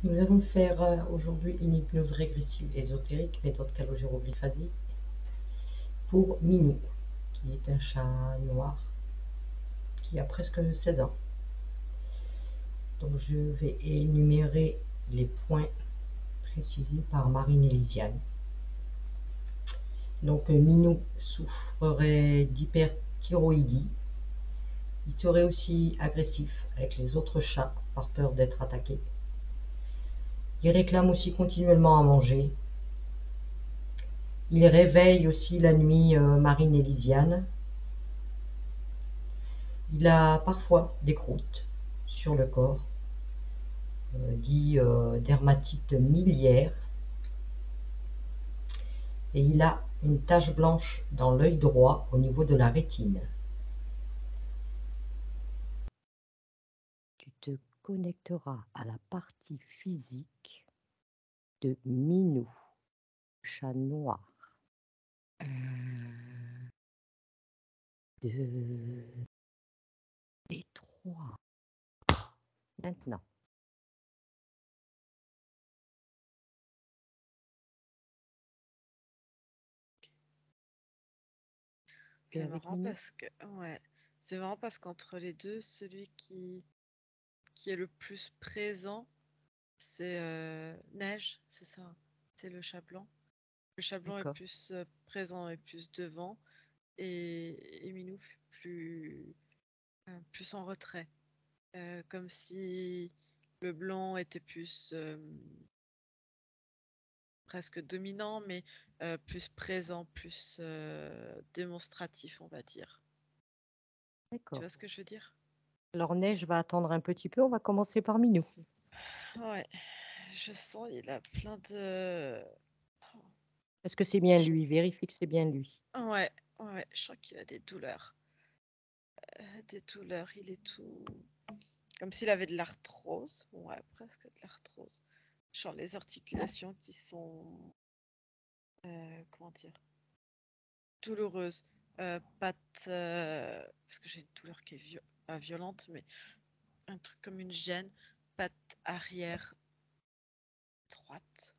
Nous allons faire aujourd'hui une hypnose régressive ésotérique, méthode calogéro-glyphasie, pour Minou, qui est un chat noir qui a presque 16 ans. Donc je vais énumérer les points précisés par Marie-Nélisiane. Donc Minou souffrerait d'hyperthyroïdie. Il serait aussi agressif avec les autres chats par peur d'être attaqué. Il réclame aussi continuellement à manger. Il réveille aussi la nuit Marie-Nélisiane. Il a parfois des croûtes sur le corps, dit dermatite miliaire, et il a une tache blanche dans l'œil droit au niveau de la rétine. Tu te connecteras à la partie physique de Minou, chat noir. 1, 2 et 3. Maintenant. Tu es C'est avec marrant Minou? parce que, ouais, c'est marrant parce qu'entre les deux, celui qui est le plus présent, c'est Neige, c'est ça. C'est le chat blanc. Le chat blanc est D'accord. plus présent et plus devant, et Minou plus en retrait. Comme si le blanc était plus presque dominant, mais plus présent, plus démonstratif, on va dire. Tu D'accord. vois ce que je veux dire? Alors Neige va attendre un petit peu. On va commencer par Minou. Ouais, je sens il a plein de. Est-ce que c'est bien Je- lui? Vérifie que c'est bien lui. Ouais, ouais, je sens qu'il a des douleurs. Des douleurs, il est tout. Comme s'il avait de l'arthrose. Ouais, presque de l'arthrose. Je sens les articulations qui sont. Comment dire? Douloureuses. Patte. Parce que j'ai une douleur qui est pas violente, mais un truc comme une gêne. Patte arrière droite.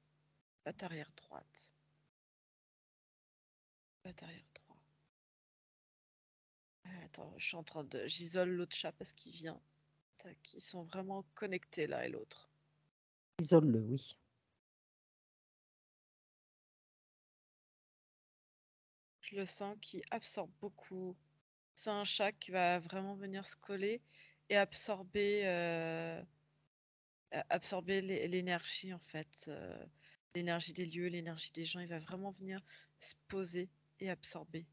Patte arrière droite. Patte arrière droite. Attends, je suis en train de. J'isole l'autre chat parce qu'il vient. Tac, ils sont vraiment connectés l'un et l'autre. Isole-le, oui. Je le sens qui absorbe beaucoup. C'est un chat qui va vraiment venir se coller et absorber l'énergie en fait. L'énergie des lieux, l'énergie des gens. Il va vraiment venir se poser et absorber.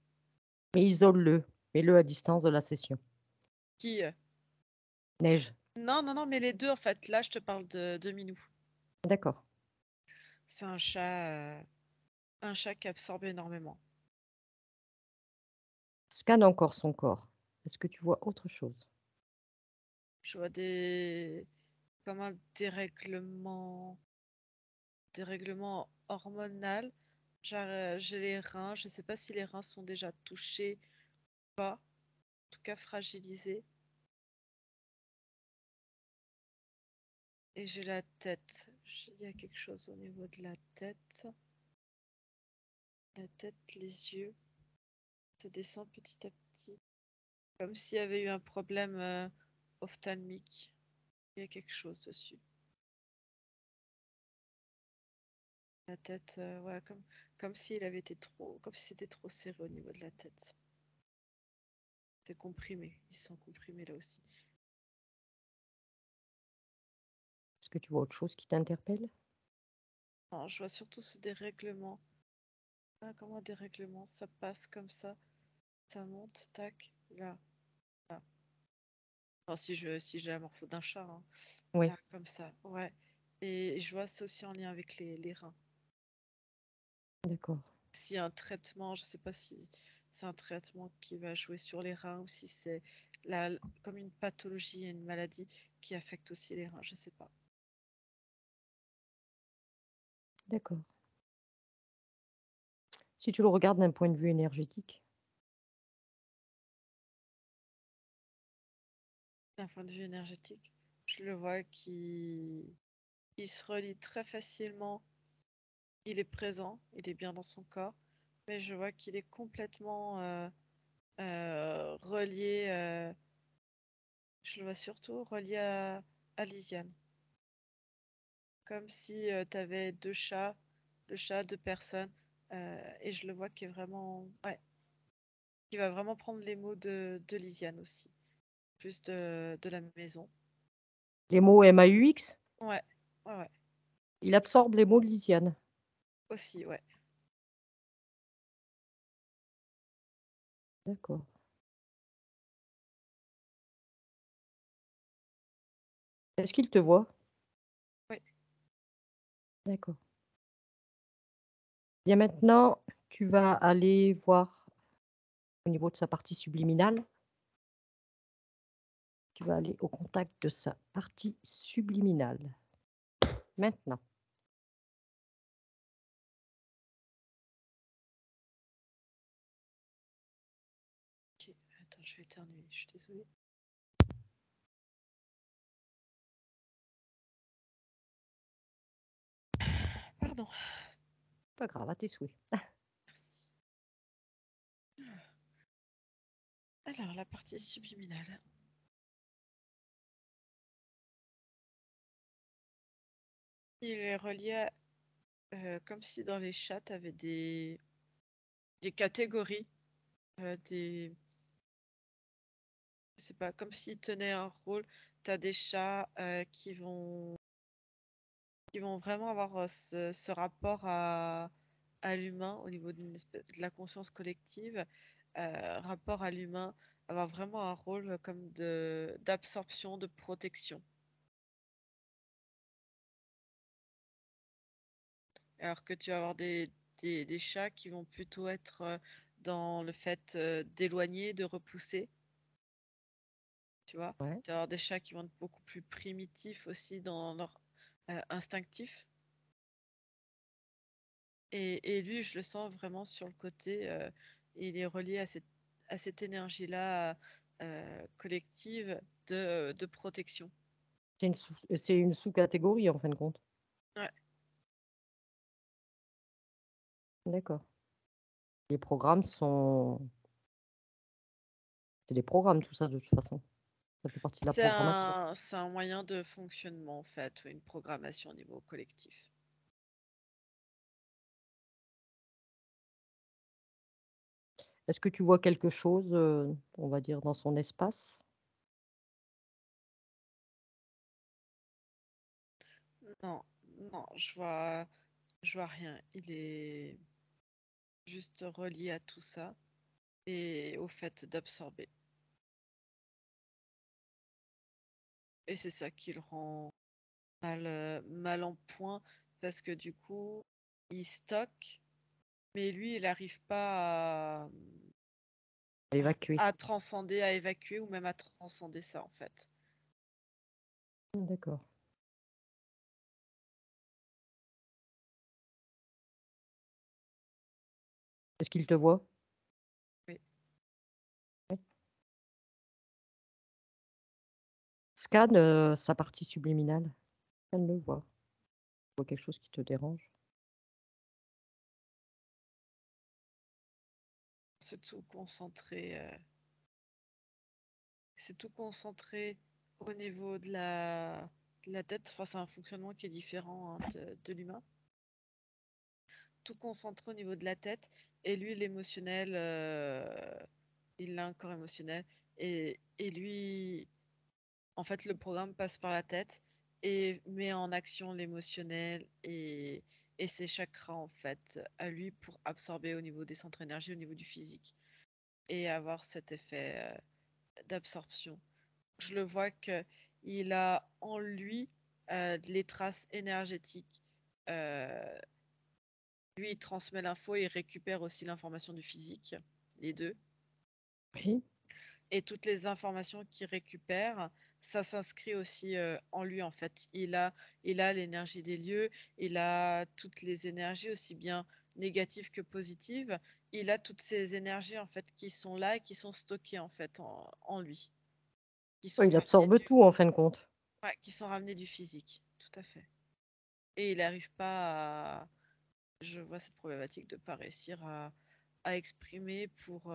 Mais isole-le. Mets-le à distance de la session. Qui Neige. Non, non, non, mais les deux en fait. Là, je te parle de Minou. D'accord. C'est un chat qui absorbe énormément. Scanne encore son corps. Est-ce que tu vois autre chose? Je vois comme un dérèglement hormonal. J'ai les reins, je ne sais pas si les reins sont déjà touchés ou pas, en tout cas fragilisés. Et j'ai la tête. Il y a quelque chose au niveau de la tête. La tête, les yeux, ça descend petit à petit. Comme s'il y avait eu un problème ophtalmique. Il y a quelque chose dessus. La tête, ouais, comme s'il avait été comme si c'était trop serré au niveau de la tête. C'est comprimé, ils sont comprimés là aussi. Est-ce que tu vois autre chose qui t'interpelle? Non, je vois surtout ce dérèglement. Ah, comment un dérèglement? Ça passe comme ça monte, tac, là, là. Enfin, si j'ai la morpho d'un chat, hein. Oui, Là, comme ça, ouais. Et je vois ça aussi en lien avec les reins. d'accord. S'il y a un traitement, je sais pas si c'est un traitement qui va jouer sur les reins ou si c'est la, comme une pathologie et une maladie qui affecte aussi les reins, je sais pas. D'accord. Si tu le regardes d'un point de vue énergétique, D'un point de vue énergétique, je le vois qui il se relie très facilement. Il est présent, il est bien dans son corps, mais je vois qu'il est complètement relié. Je le vois surtout relié à Lysiane. Comme si tu avais deux chats, deux personnes, et je le vois qui est vraiment. Ouais, qui va vraiment prendre les mots de Lysiane aussi, plus de la maison. Les mots MAUX, Ouais, ouais, il absorbe les mots de Lysiane. aussi, ouais. D'accord. Est-ce qu'il te voit? Oui. D'accord. Bien maintenant, tu vas aller voir au niveau de sa partie subliminale. Tu vas aller au contact de sa partie subliminale. Maintenant. Ok, attends, je vais éternuer, je suis désolée. Pardon. Pas grave, à tes souhaits. Merci. Alors, la partie subliminale. Il est relié comme si dans les chats, tu avais des catégories, je sais pas, comme s'ils tenaient un rôle. Tu as des chats qui vont vraiment avoir ce rapport à l'humain au niveau de la conscience collective, rapport à l'humain, avoir vraiment un rôle comme d'absorption, de protection. Alors que tu vas avoir des chats qui vont plutôt être dans le fait d'éloigner, de repousser, tu vois. Ouais. Tu vas avoir des chats qui vont être beaucoup plus primitifs aussi dans leur instinctif. Et lui, je le sens vraiment sur le côté, il est relié à cette énergie-là collective de protection. C'est une sous-catégorie en fin de compte. Ouais. D'accord. Les programmes sont. C'est des programmes, tout ça, de toute façon. Ça fait partie de la programmation. C'est un moyen de fonctionnement, en fait, une programmation au niveau collectif. Est-ce que tu vois quelque chose, on va dire, dans son espace? Non, non, je vois rien. Il est juste relié à tout ça et au fait d'absorber. Et c'est ça qui le rend mal en point parce que du coup, il stocke, mais lui, il n'arrive pas Évacuer. à transcender, à évacuer ou même à transcender ça en fait. D'accord. Est-ce qu'il te voit? Oui. Oui. Scanne sa partie subliminale. Scanne le voit. Tu vois quelque chose qui te dérange? C'est tout concentré. C'est tout concentré au niveau de la tête. Enfin, c'est un fonctionnement qui est différent hein, de l'humain. Tout concentré au niveau de la tête. Et lui, l'émotionnel, il a un corps émotionnel. Et lui, en fait, le programme passe par la tête et met en action l'émotionnel et ses chakras, en fait, à lui pour absorber au niveau des centres énergie, au niveau du physique et avoir cet effet d'absorption. Je le vois qu'il a en lui les traces énergétiques. Euh, Lui, il transmet l'info et il récupère aussi l'information du physique, les deux. Oui. Et toutes les informations qu'il récupère, ça s'inscrit aussi en lui en fait. Il a l'énergie des lieux, il a toutes les énergies aussi bien négatives que positives. Il a toutes ces énergies en fait qui sont là et qui sont stockées en fait en lui, qui Ouais, sont il ramenées absorbe tout en fin de compte. ouais, qui sont ramenées du physique. Tout à fait. Et il n'arrive pas à... Je vois cette problématique de ne pas réussir à exprimer pour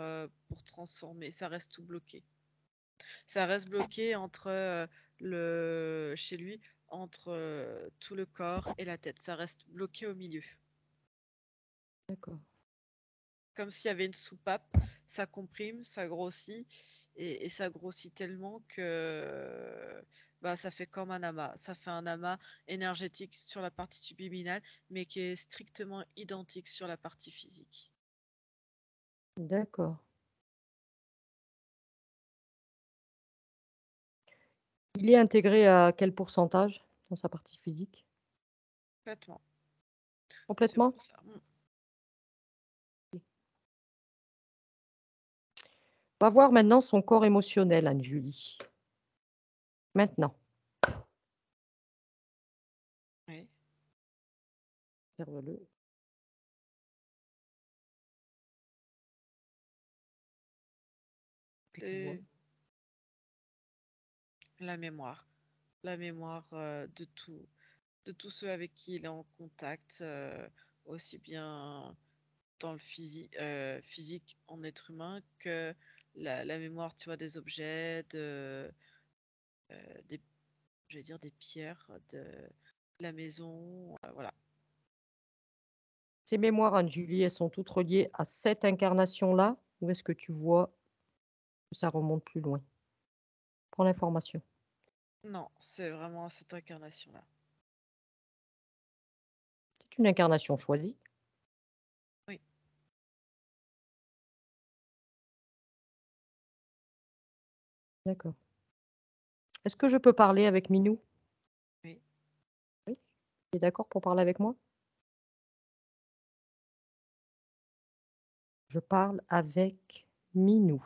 transformer. Ça reste tout bloqué. Ça reste bloqué chez lui, entre tout le corps et la tête. Ça reste bloqué au milieu. D'accord. Comme s'il y avait une soupape, ça comprime, ça grossit, et ça grossit tellement que bah, ça fait comme un amas. Ça fait un amas énergétique sur la partie subliminale, mais qui est strictement identique sur la partie physique. D'accord. Il est intégré à quel pourcentage dans sa partie physique? Complètement. C'est Complètement? pour ça. On va voir maintenant son corps émotionnel, Anne-Julie. Maintenant, Oui. observe-le. Que tu vois. Les- La mémoire. La mémoire de tous ceux avec qui il est en contact, aussi bien dans le physique en être humain que la mémoire, tu vois, des objets, des, je vais dire des pierres, de la maison, voilà. Ces mémoires, Anne-Julie, elles sont toutes reliées à cette incarnation-là, ou est-ce que tu vois que ça remonte plus loin? Prends l'information. Non, c'est vraiment cette incarnation-là. C'est une incarnation choisie. Oui, D'accord. Est-ce que je peux parler avec Minou? oui, Oui. Tu es d'accord pour parler avec moi? Je parle avec Minou.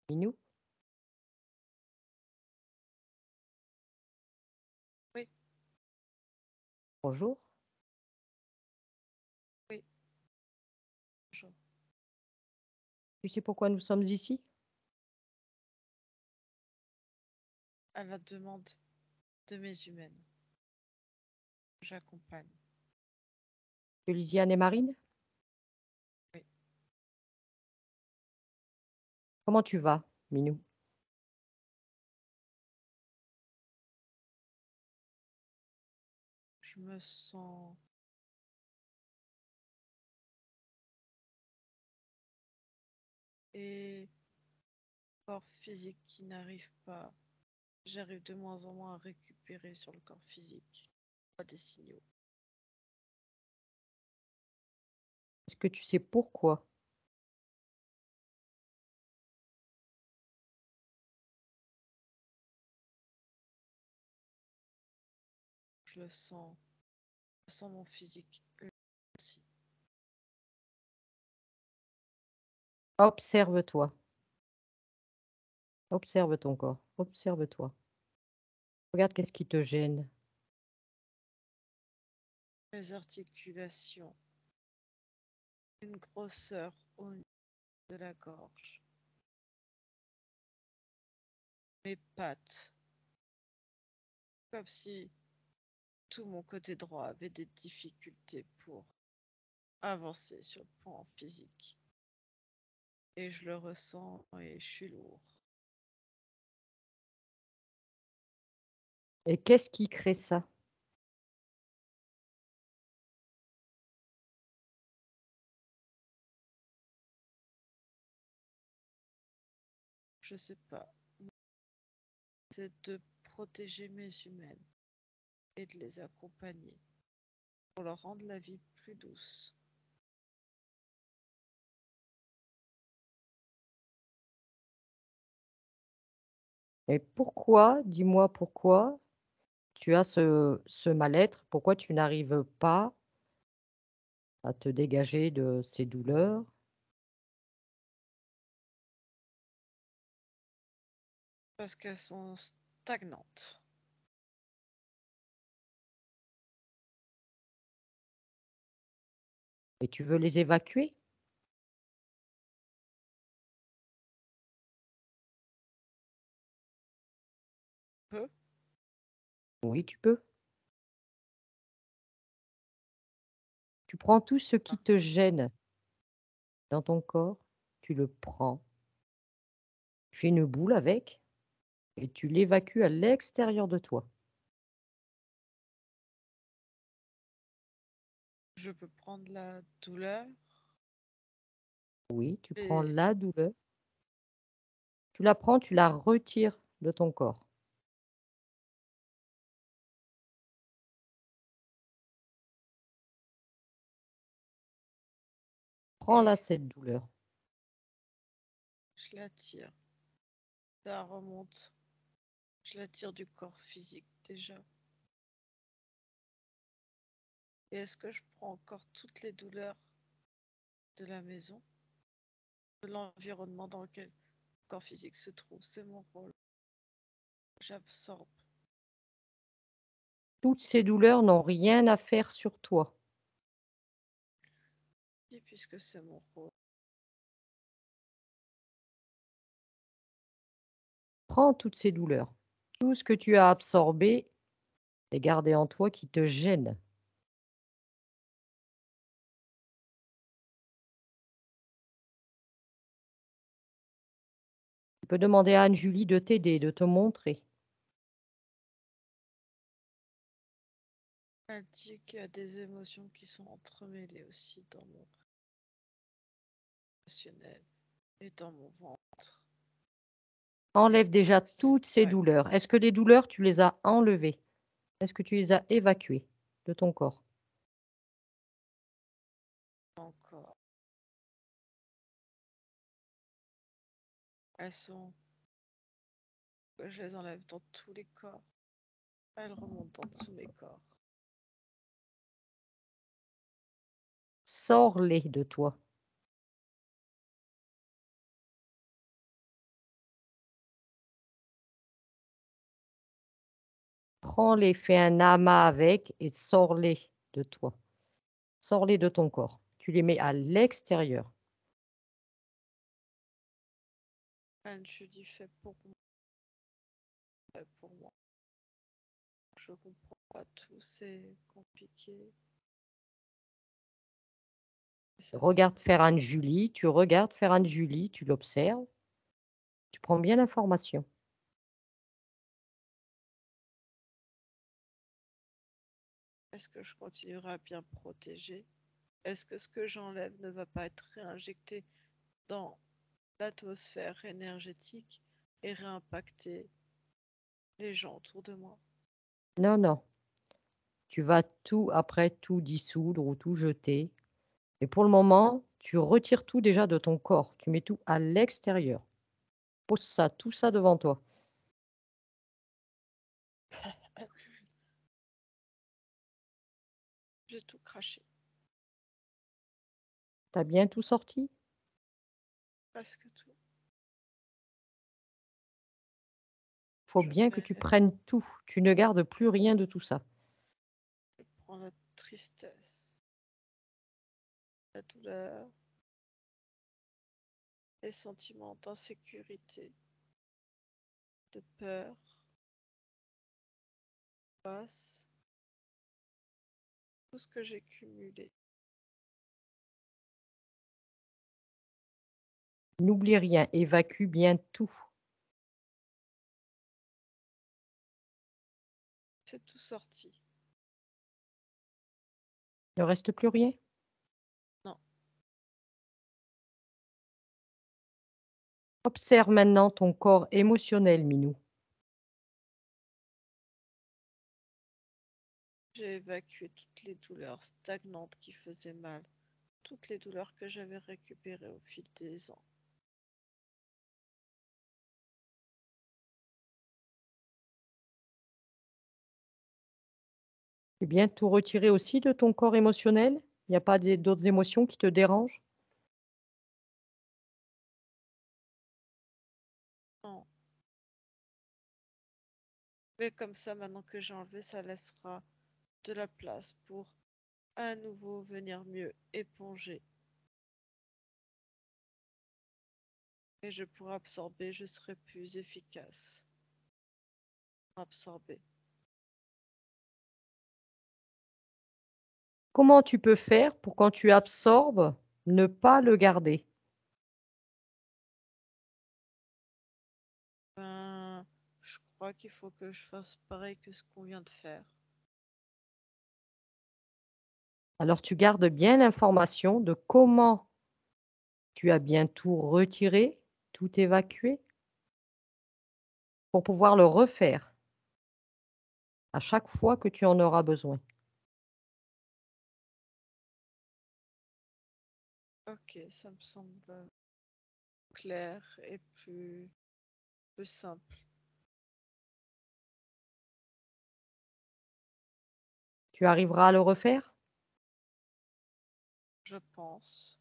Minou? oui, Bonjour. oui. Je- Tu sais pourquoi nous sommes ici? À la demande de mes humaines, j'accompagne. De Lisiane et Marine? Oui, Comment tu vas, Minou? je me sens et corps physique qui n'arrive pas. J'arrive de moins en moins à récupérer sur le corps physique. Pas des signaux. Est-ce que tu sais pourquoi? Je sens mon physique aussi. Observe-toi. Observe ton corps. Observe-toi. Regarde qu'est-ce qui te gêne. Mes articulations, une grosseur au niveau de la gorge, mes pattes, comme si tout mon côté droit avait des difficultés pour avancer sur le plan physique. Et je le ressens et je suis lourd. Et qu'est-ce qui crée ça? Je sais pas. C'est de protéger mes humaines et de les accompagner pour leur rendre la vie plus douce. Et pourquoi, dis-moi pourquoi tu as ce mal-être? Pourquoi tu n'arrives pas à te dégager de ces douleurs? Parce qu'elles sont stagnantes. Et tu veux les évacuer? peux. Oui, tu peux. Tu prends tout ce qui te gêne dans ton corps, tu le prends, tu fais une boule avec et tu l'évacues à l'extérieur de toi. Je peux prendre la douleur Oui, tu prends et la douleur, tu la prends, tu la retires de ton corps. Prends-la, cette douleur. je la tire. Ça remonte. Je la tire du corps physique déjà. Et est-ce que je prends encore toutes les douleurs de la maison, de l'environnement dans lequel le corps physique se trouve? C'est mon rôle. J'absorbe. Toutes ces douleurs n'ont rien à faire sur toi. Puisque c'est mon rôle. Prends toutes ces douleurs, tout ce que tu as absorbé et gardé en toi qui te gêne. Tu peux demander à Anne-Julie de t'aider, de te montrer. Elle dit qu'il y a des émotions qui sont entremêlées aussi dans mon émotionnel et dans mon ventre. Enlève déjà toutes ces Ouais. douleurs. Est-ce que les douleurs, tu les as enlevées? Est-ce que tu les as évacuées de ton corps? Encore. Elles sont. Je les enlève dans tous les corps. Elles remontent dans tous mes corps. Sors-les de toi. Prends-les, fais un amas avec et sors-les de toi. Sors-les de ton corps. Tu les mets à l'extérieur. Anne-Julie fait pour moi. Fait pour moi. Je comprends pas tout, c'est compliqué. Regarde faire Anne-Julie, tu regardes faire Anne-Julie, tu l'observes. Tu prends bien l'information. Est-ce que je continuerai à bien protéger? Est-ce que ce que j'enlève ne va pas être réinjecté dans l'atmosphère énergétique et réimpacter les gens autour de moi? Non, non. Tu vas tout dissoudre ou tout jeter. Et pour le moment, tu retires tout déjà de ton corps. Tu mets tout à l'extérieur. Pose ça, tout ça devant toi. J'ai tout craché, T'as bien tout sorti? presque tout. Faut Je bien que mets, tu prennes tout. Tu ne gardes plus rien de tout ça. je prends la tristesse, la douleur, les sentiments d'insécurité, de peur, passe, tout ce que j'ai cumulé. N'oublie rien, évacue bien tout. C'est tout sorti. Il ne reste plus rien? Non. Observe maintenant ton corps émotionnel, Minou. J'ai évacué toutes les douleurs stagnantes qui faisaient mal, toutes les douleurs que j'avais récupérées au fil des ans. Tu bien tout retirer aussi de ton corps émotionnel? Il n'y a pas d'autres émotions qui te dérangent? Non. Mais comme ça, maintenant que j'ai enlevé, ça laissera de la place pour à nouveau venir mieux éponger. Et je pourrai absorber, je serai plus efficace absorber. Comment tu peux faire pour quand tu absorbes, ne pas le garder? Ben, je crois qu'il faut que je fasse pareil que ce qu'on vient de faire. Alors tu gardes bien l'information de comment tu as bien tout retiré, tout évacué, pour pouvoir le refaire à chaque fois que tu en auras besoin. Ok, ça me semble clair et plus simple, Tu arriveras à le refaire? je pense.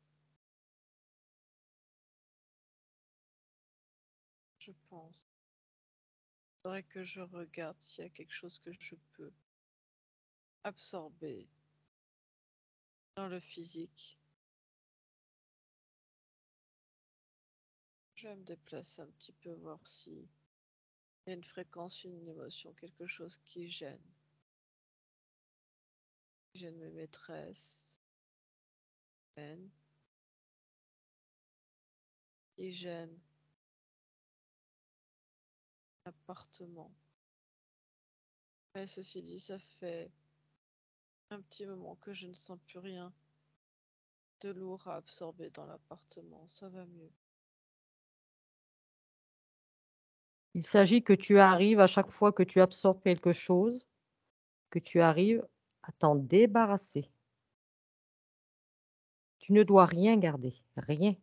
Je pense. Faudrait que je regarde s'il y a quelque chose que je peux absorber dans le physique. Je vais me déplacer un petit peu, voir si il y a une fréquence, une émotion, quelque chose qui gêne. Qui gêne mes maîtresses, qui gêne l'appartement. Mais ceci dit, ça fait un petit moment que je ne sens plus rien de lourd à absorber dans l'appartement. Ça va mieux. Il s'agit que tu arrives à chaque fois que tu absorbes quelque chose, que tu arrives à t'en débarrasser. Tu ne dois rien garder, rien.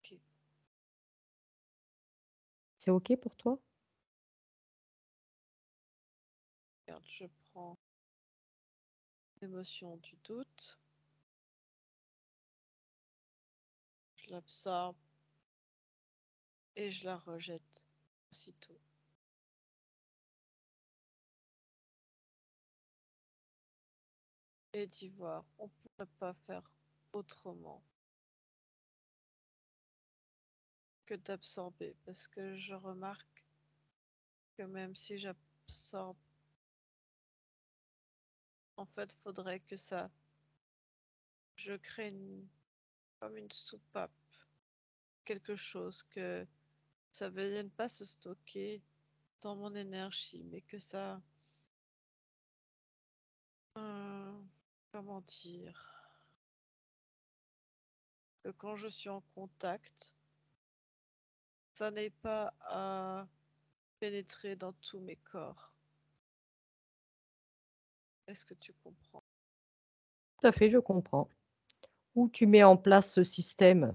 Ok, C'est OK pour toi? regarde, je prends l'émotion du doute, je l'absorbe et je la rejette aussitôt. Et d'y voir, on ne pourrait pas faire autrement que d'absorber, parce que je remarque que même si j'absorbe, en fait, faudrait que ça, je crée comme une soupape, quelque chose que ça ne vienne pas se stocker dans mon énergie, mais que ça, comment dire, que quand je suis en contact, ça n'ait pas à pénétrer dans tous mes corps. Est-ce que tu comprends? Tout à fait, je comprends. Ou tu mets en place ce système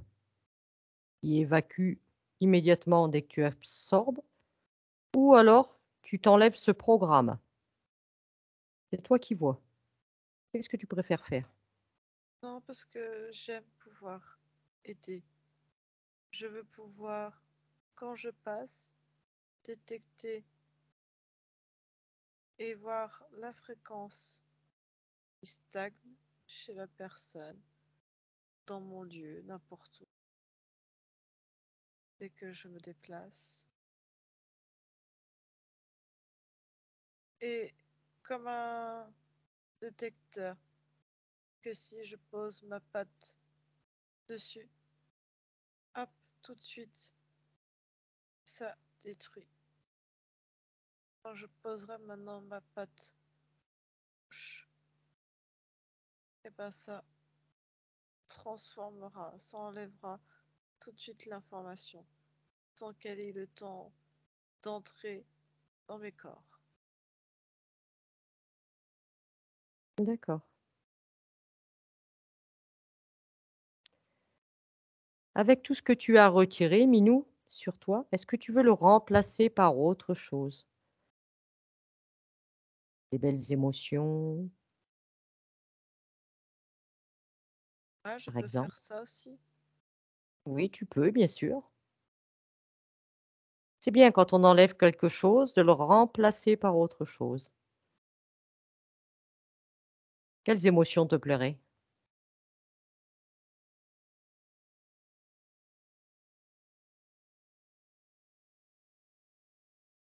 qui évacue immédiatement dès que tu absorbes, ou alors tu t'enlèves ce programme. C'est toi qui vois. Qu'est-ce que tu préfères faire? Non, parce que j'aime pouvoir aider. Je veux pouvoir, quand je passe, détecter et voir la fréquence qui stagne chez la personne, dans mon lieu, n'importe où. Dès que je me déplace. Et comme un détecteur, que si je pose ma patte dessus, hop, tout de suite, ça détruit. Quand je poserai maintenant ma patte gauche, et ben ça transformera, ça enlèvera tout de suite l'information, sans qu'elle ait le temps d'entrer dans mes corps. D'accord. Avec tout ce que tu as retiré, Minou, sur toi, est-ce que tu veux le remplacer par autre chose? Des belles émotions, Ah, je par peux faire exemple? ça aussi. Oui, tu peux, bien sûr. C'est bien quand on enlève quelque chose de le remplacer par autre chose. Quelles émotions te plairaient?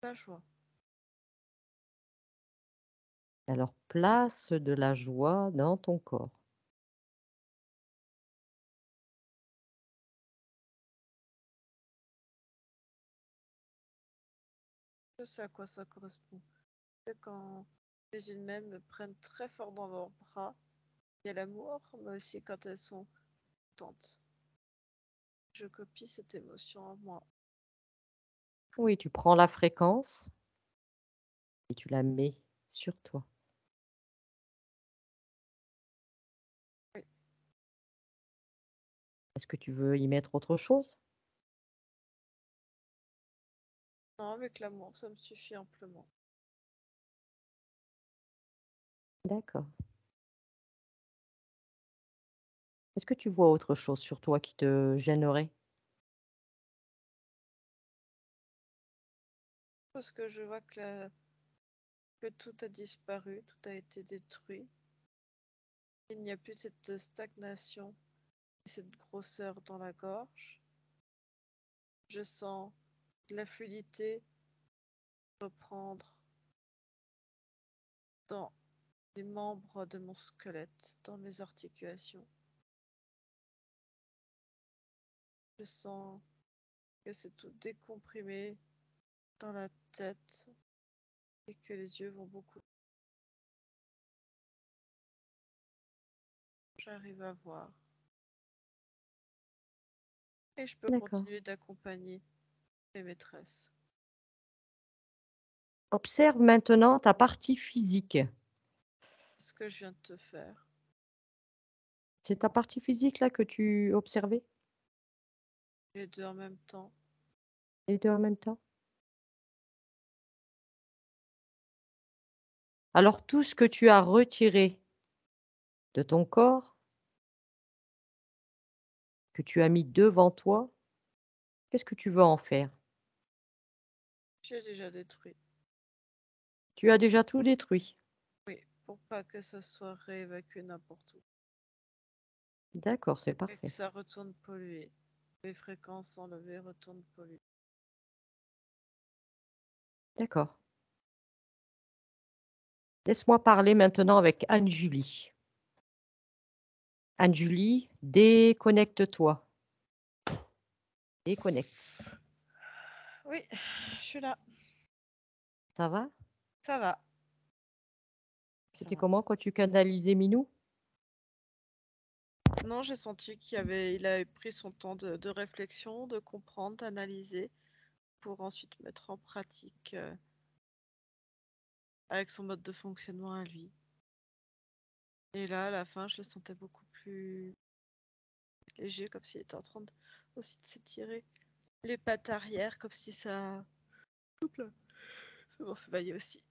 La joie. Alors, place de la joie dans ton corps. Je sais à quoi ça correspond. C'est quand les humaines me prennent très fort dans leurs bras. Il y a l'amour, mais aussi quand elles sont contentes. Je copie cette émotion en moi. Oui, tu prends la fréquence et tu la mets sur toi. Oui. Est-ce que tu veux y mettre autre chose? Non, avec l'amour, ça me suffit amplement. D'accord. Est-ce que tu vois autre chose sur toi qui te gênerait? Parce que je vois que tout a disparu, tout a été détruit. Il n'y a plus cette stagnation et cette grosseur dans la gorge. Je sens de la fluidité reprendre dans les membres de mon squelette, dans mes articulations. Je sens que c'est tout décomprimé dans la tête et que les yeux vont beaucoup. J'arrive à voir. Et je peux D'accord. continuer d'accompagner mes maîtresses. Observe maintenant ta partie physique. Ce que je viens de te faire. C'est ta partie physique là que tu observais? Les deux en même temps. Les deux en même temps? Alors tout ce que tu as retiré de ton corps, que tu as mis devant toi, qu'est-ce que tu veux en faire? J'ai déjà détruit. Tu as déjà tout détruit. Oui, pour pas que ça soit réévacué n'importe où. D'accord, c'est Et que parfait. ça retourne pollué. Les fréquences enlevées retournent polluées. D'accord. Laisse-moi parler maintenant avec Anne-Julie. Anne-Julie, déconnecte-toi. Déconnecte. Oui, je suis là. Ça va? Ça va. Ça C'était va. comment quand tu canalisais Minou? Non, j'ai senti il avait pris son temps de réflexion, de comprendre, d'analyser, pour ensuite mettre en pratique avec son mode de fonctionnement à lui. Et là, à la fin, je le sentais beaucoup plus léger, comme s'il était en train aussi de s'étirer les pattes arrière, comme si ça... Oups là. Ça m'en fait bailler aussi.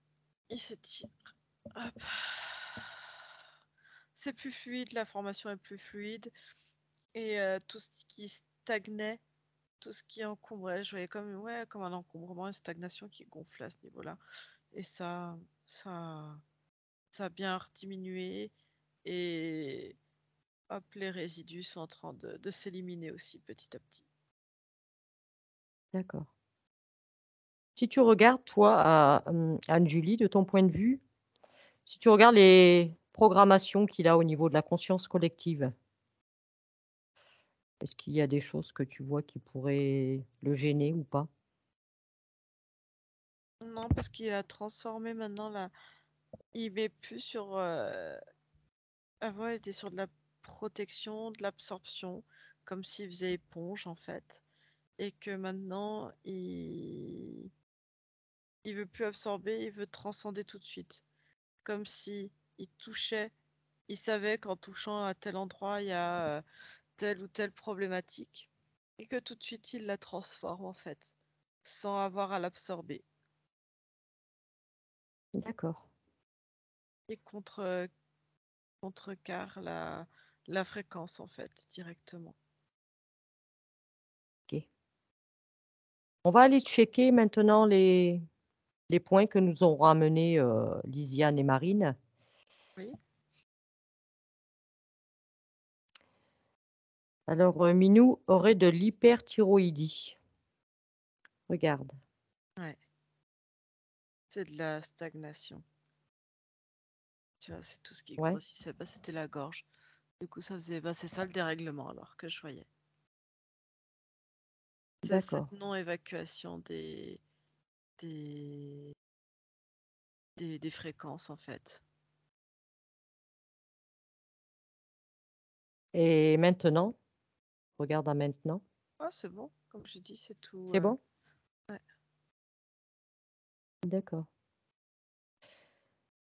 Il s'étire. Hop. C'est plus fluide, la formation est plus fluide. Et tout ce qui stagnait, tout ce qui encombrait, je voyais comme un encombrement, une stagnation qui gonflait à ce niveau-là. Et ça, ça a bien diminué. Et hop, les résidus sont en train de s'éliminer aussi petit à petit. D'accord. Si tu regardes, toi, Anne-Julie, de ton point de vue, si tu regardes les programmations qu'il a au niveau de la conscience collective, est-ce qu'il y a des choses que tu vois qui pourraient le gêner ou pas? Non, parce qu'il a transformé maintenant là. Il met plus sur. Avant, il était sur de la protection, de l'absorption, comme s'il faisait éponge en fait. Et que maintenant, il veut plus absorber, il veut transcender tout de suite. Comme si il touchait, il savait qu'en touchant à tel endroit, il y a telle ou telle problématique. Et que tout de suite, il la transforme en fait, sans avoir à l'absorber. D'accord. Et contrecarre la fréquence en fait, directement. OK. On va aller checker maintenant les points que nous ont ramenés, Lisiane et Marine. Oui. Alors, Minou aurait de l'hyperthyroïdie. Regarde. Ouais. c'était de la stagnation. Tu vois, c'est tout ce qui Ouais, grossissait. Bah, c'était la gorge. Du coup, ça faisait. Bah, c'est ça le dérèglement alors que je voyais. C'est cette d'accord. non-évacuation des, des fréquences en fait. Et maintenant, regarde à maintenant. Ah, c'est bon, comme je dis, c'est tout. C'est bon? Ouais. D'accord.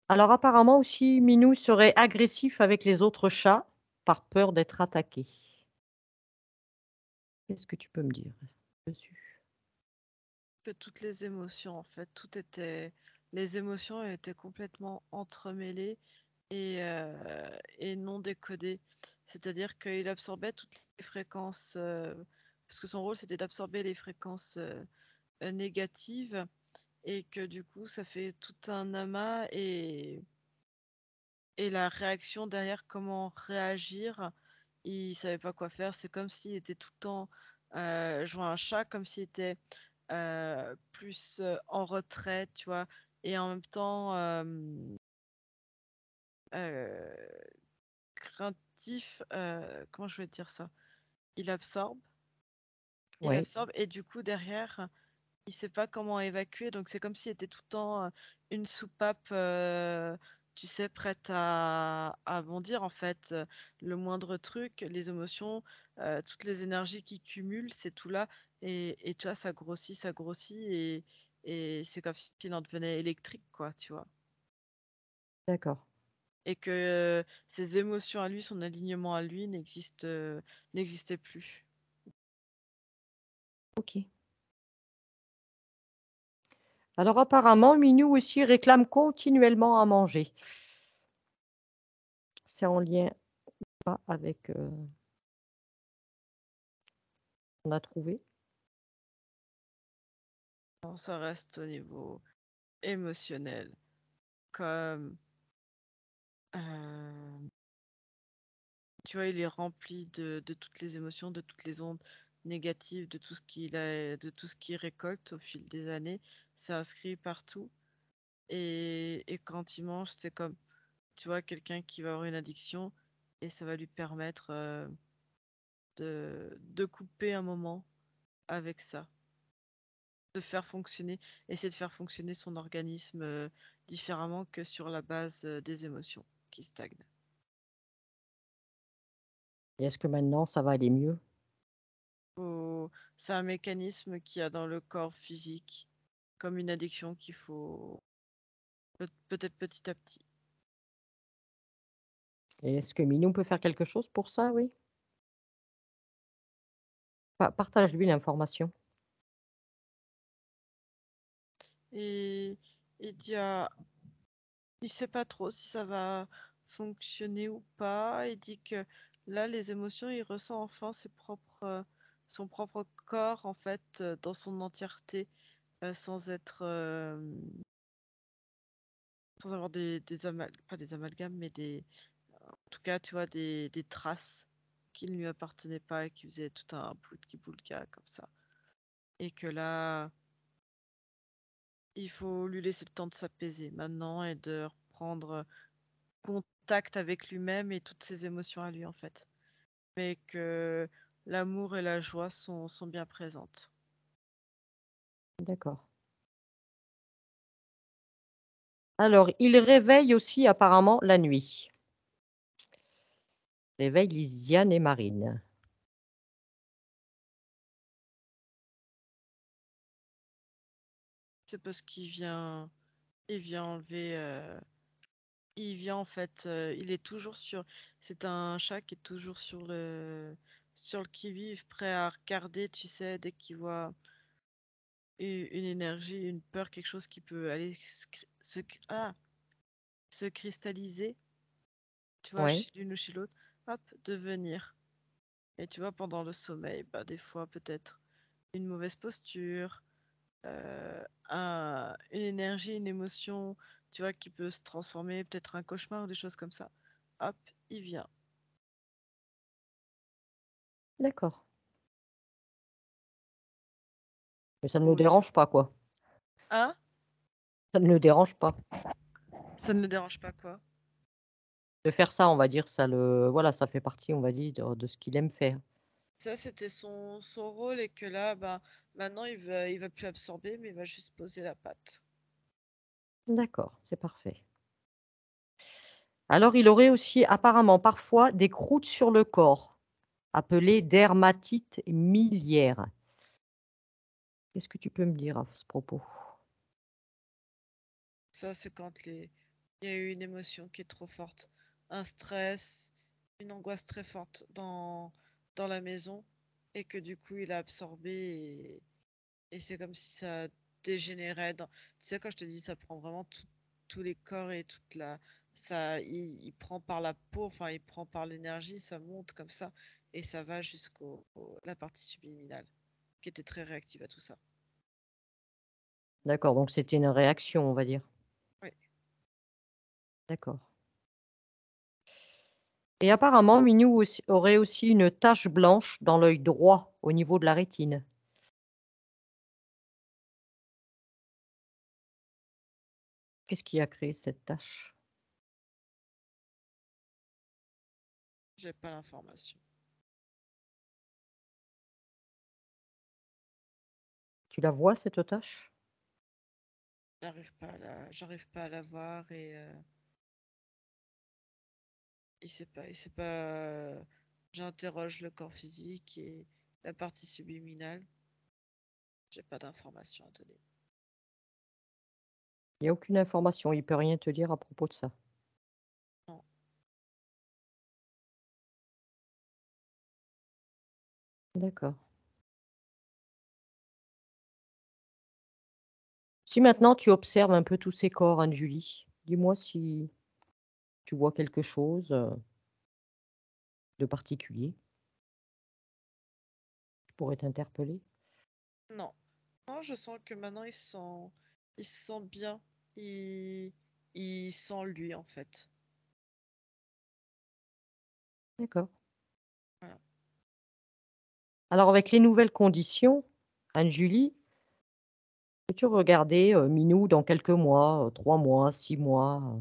Alors apparemment aussi, Minou serait agressif avec les autres chats par peur d'être attaqué. Qu'est-ce que tu peux me dire dessus? Que toutes les émotions, en fait, tout était. Les émotions étaient complètement entremêlées et non décodées. C'est-à-dire qu'il absorbait toutes les fréquences, parce que son rôle c'était d'absorber les fréquences négatives et que du coup ça fait tout un amas et la réaction derrière, comment réagir, il savait pas quoi faire. C'est comme s'il était tout le temps, je vois un chat comme s'il était plus en retrait, tu vois, et en même temps euh, craintif. Comment je vais te dire ça? Il absorbe, il Oui, absorbe, et du coup derrière, il sait pas comment évacuer, donc c'est comme s'il était tout le temps une soupape, tu sais, prête à bondir en fait. Le moindre truc, les émotions, toutes les énergies qui cumulent, c'est tout là, et tu vois, ça grossit, et c'est comme s'il en devenait électrique, quoi, tu vois. d'accord. Et que ses émotions à lui, son alignement à lui n'existait plus. Ok. Alors apparemment, Minou aussi réclame continuellement à manger. C'est en lien pas avec on a trouvé. Non, ça reste au niveau émotionnel, comme euh, tu vois, il est rempli de toutes les émotions, de toutes les ondes négatives, de tout ce de tout ce qu'il récolte au fil des années. C'est inscrit partout. Et quand il mange, c'est comme, tu vois, quelqu'un qui va avoir une addiction et ça va lui permettre de couper un moment avec ça, de faire fonctionner, essayer de faire fonctionner son organisme différemment que sur la base des émotions qui stagnent. Et est-ce que maintenant ça va aller mieux? C'est un mécanisme qu'il y a dans le corps physique, comme une addiction qu'il faut peut-être petit à petit. Et est-ce que Minou peut faire quelque chose pour ça, oui? Partage-lui l'information. Et il dit il sait pas trop si ça va fonctionner ou pas. Il dit que là, les émotions, il ressent enfin son propre corps en fait dans son entièreté, sans être, sans avoir pas des amalgames, mais en tout cas, tu vois, des traces qui ne lui appartenaient pas et qui faisaient tout un boulga comme ça. Et que là, il faut lui laisser le temps de s'apaiser maintenant et de reprendre contact avec lui-même et toutes ses émotions à lui, en fait. Mais que l'amour et la joie sont bien présentes. D'accord. Alors, il réveille aussi apparemment la nuit. Réveille Lisiane et Marine. C'est parce il vient enlever, il vient en fait, il est toujours sur, c'est un chat qui est toujours sur le qui-vive, prêt à regarder, tu sais, dès qu'il voit une énergie, une peur, quelque chose qui peut aller se cristalliser, tu vois, Oui, chez l'une ou chez l'autre, hop, devenir. Et tu vois, pendant le sommeil, bah, des fois, peut-être une mauvaise posture, une énergie, une émotion, tu vois, qui peut se transformer, peut-être un cauchemar ou des choses comme ça. Hop, il vient. d'accord. Mais ça ne nous Bon, dérange pas, quoi. hein? Ça ne le dérange pas. Ça ne le dérange pas, quoi. De faire ça, on va dire, ça fait partie, on va dire, de ce qu'il aime faire. Ça, c'était son rôle et que là, maintenant, il va plus absorber, mais il va juste poser la patte. D'accord, c'est parfait. Alors, il aurait aussi apparemment parfois des croûtes sur le corps, appelées dermatites miliaires. Qu'est-ce que tu peux me dire à ce propos? Ça, c'est quand il y a eu une émotion qui est trop forte. Un stress, une angoisse très forte dans la maison et que du coup, il a absorbé et c'est comme si ça dégénérait. Tu sais, quand je te dis, ça prend vraiment tous les corps et toute la... il prend par la peau, enfin, il prend par l'énergie, ça monte comme ça et ça va jusqu'au la partie subliminale qui était très réactive à tout ça. D'accord, donc c'était une réaction, on va dire. Oui. D'accord. Et apparemment, Minou aurait aussi une tache blanche dans l'œil droit, au niveau de la rétine. Qu'est-ce qui a créé cette tache? J'ai pas l'information. Tu la vois, cette tache? J'arrive pas à la voir et il sait pas. J'interroge le corps physique et la partie subliminale. J'ai pas d'informations à donner. Il n'y a aucune information, il peut rien te dire à propos de ça. Non. D'accord. Si maintenant tu observes un peu tous ces corps, Anne-Julie, dis-moi si tu vois quelque chose de particulier qui pourrait t'interpeller. Non. Non, je sens que maintenant il se sent bien. Il, il sent lui en fait. D'accord. Voilà. Alors avec les nouvelles conditions, Anne-Julie, peux-tu regarder Minou dans quelques mois, 3 mois, 6 mois,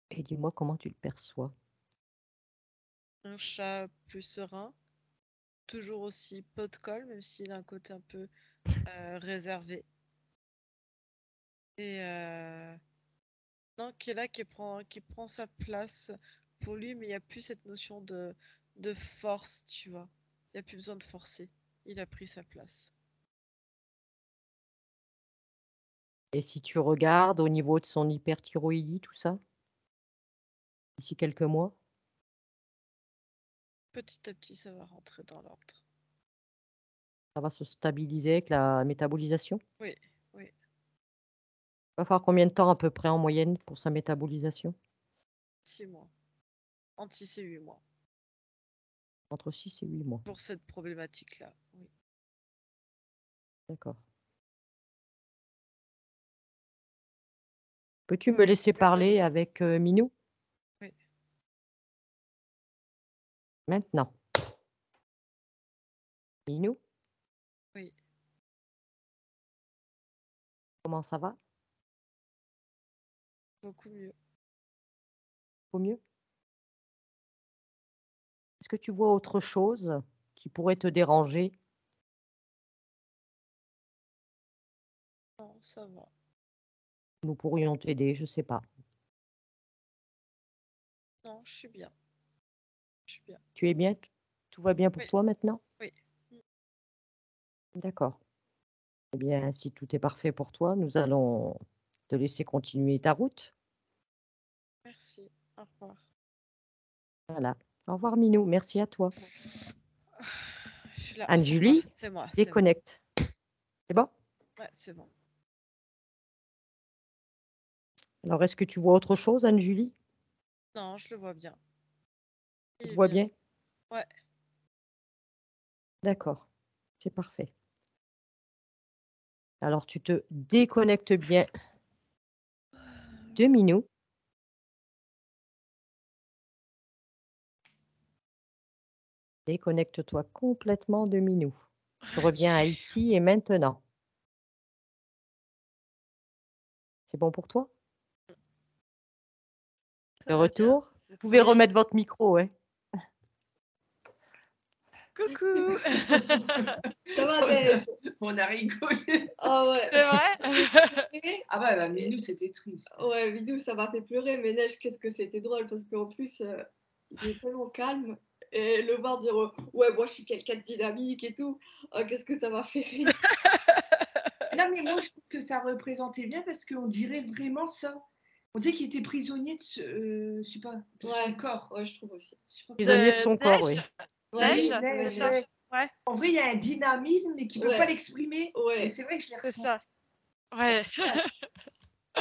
et dis-moi comment tu le perçois? Un chat plus serein, toujours aussi pot de colle, même s'il a un côté un peu réservé. Et non, qui est là, qui prend sa place pour lui, mais il n'y a plus cette notion de force, tu vois. Il n'y a plus besoin de forcer. Il a pris sa place. Et si tu regardes au niveau de son hyperthyroïdie, tout ça, d'ici quelques mois, Petit à petit, ça va rentrer dans l'ordre. ça va se stabiliser avec la métabolisation? Oui, oui, Il va falloir combien de temps à peu près en moyenne pour sa métabolisation? 6 mois. Entre 6 et 8 mois. Entre 6 et 8 mois. Pour cette problématique-là, oui. D'accord. Peux-tu me laisser Oui, parler vas-y. avec Minou Oui. maintenant? Minou, Oui, comment ça va? beaucoup mieux. Au mieux? Est-ce que tu vois autre chose qui pourrait te déranger? Non, ça va. Nous pourrions t'aider, je ne sais pas. Non, je suis bien. Je suis bien. Tu es bien? Tout va bien pour Oui, toi maintenant? oui. D'accord. Eh bien, si tout est parfait pour toi, nous allons te laisser continuer ta route. Merci. Au revoir. Voilà. Au revoir Minou, merci à toi. Je suis là. C'est moi, Anne-Julie, c'est moi, c'est moi. déconnecte. C'est bon? Ouais, c'est bon. Alors, est-ce que tu vois autre chose, Anne-Julie? Non, je le vois bien. Tu Il le est vois bien. bien? Ouais. D'accord, c'est parfait. Alors, tu te déconnectes bien de Minou. Déconnecte-toi complètement de Minou. Tu reviens à Ok. ici et maintenant. C'est bon pour toi? Ça De va bien. retour? Vous pouvez Oui. remettre votre micro, ouais. Coucou. Ça va, Neige? On a rigolé. Ah ouais. C'est vrai? Ah ouais, bah, mais nous, c'était triste. Ouais, Vidou, ça m'a fait pleurer, mais Neige, qu'est-ce que c'était drôle parce qu'en plus, il est tellement calme et le voir dire ouais, moi je suis quelqu'un de dynamique et tout, qu'est-ce que ça m'a fait rire. Non, mais moi, je trouve que ça représentait bien parce qu'on dirait vraiment ça. On dirait qu'il était prisonnier je sais pas, de son Ouais. corps. Ouais, je trouve aussi. Je sais pas Prisonnier de De son corps, oui. Neige? Ouais, Neige? Neige, C'est ça? ouais. Ouais, En vrai, il y a un dynamisme, mais qui ne peut Ouais. pas l'exprimer. Ouais. Et c'est vrai que je l'ai c'est ressenti. ça. Ouais.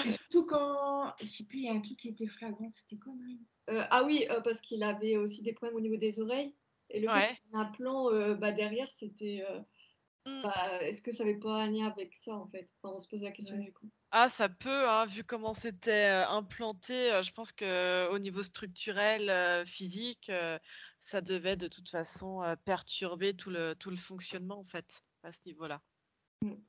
Et surtout quand, je sais plus, il y a un truc qui était flagrant. C'était quoi, Marine? Ah oui, parce qu'il avait aussi des problèmes au niveau des oreilles. Et le fait Ouais. qu'il y ait un plan derrière, c'était. Mm. Est-ce que ça n'avait pas un lien avec ça en fait? Enfin, on se pose la question Ouais. du coup. Ah, ça peut, hein, vu comment c'était implanté, je pense que au niveau structurel, physique, ça devait de toute façon perturber tout le fonctionnement en fait, à ce niveau-là.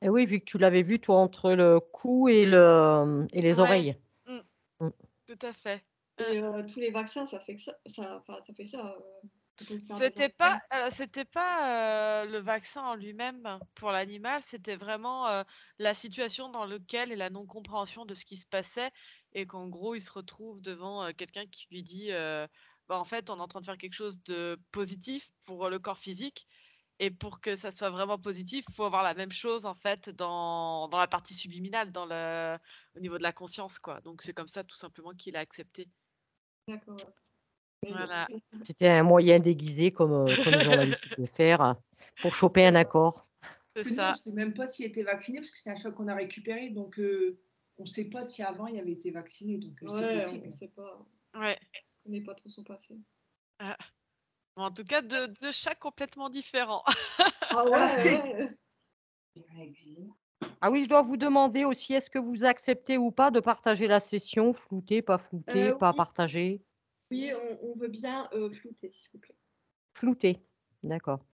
Et oui, vu que tu l'avais vu, toi, entre le cou et les Ouais, oreilles. mm, Mm. tout à fait. Et tous les vaccins, ça fait que ça fait ça. Ça peut faire des C'était enfants. pas, c'était pas le vaccin en lui-même pour l'animal, c'était vraiment la situation dans laquelle et la non-compréhension de ce qui se passait et qu'en gros il se retrouve devant quelqu'un qui lui dit bah, en fait on est en train de faire quelque chose de positif pour le corps physique et pour que ça soit vraiment positif, il faut avoir la même chose en fait dans la partie subliminale, au niveau de la conscience quoi. Donc c'est comme ça tout simplement qu'il a accepté. D'accord. Ouais. Mais bon. Voilà, C'était un moyen déguisé, comme ils ont l'habitude de faire, pour choper un accord. c'est Que nous, on ça. ne sait même pas s'il était vacciné parce que c'est un choc qu'on a récupéré. Donc, on ne sait pas si avant il avait été vacciné. Donc, c'est Ouais, possible. on sait pas. Ouais. On n'est pas trop son passé. Ah. Bon, en tout cas, deux chats complètement différents. Ah ouais, ouais. Ah oui, je dois vous demander aussi, est-ce que vous acceptez ou pas de partager la session? Flouté, pas Oui, partagé? oui, on veut bien flouter, s'il vous plaît. Flouté, d'accord.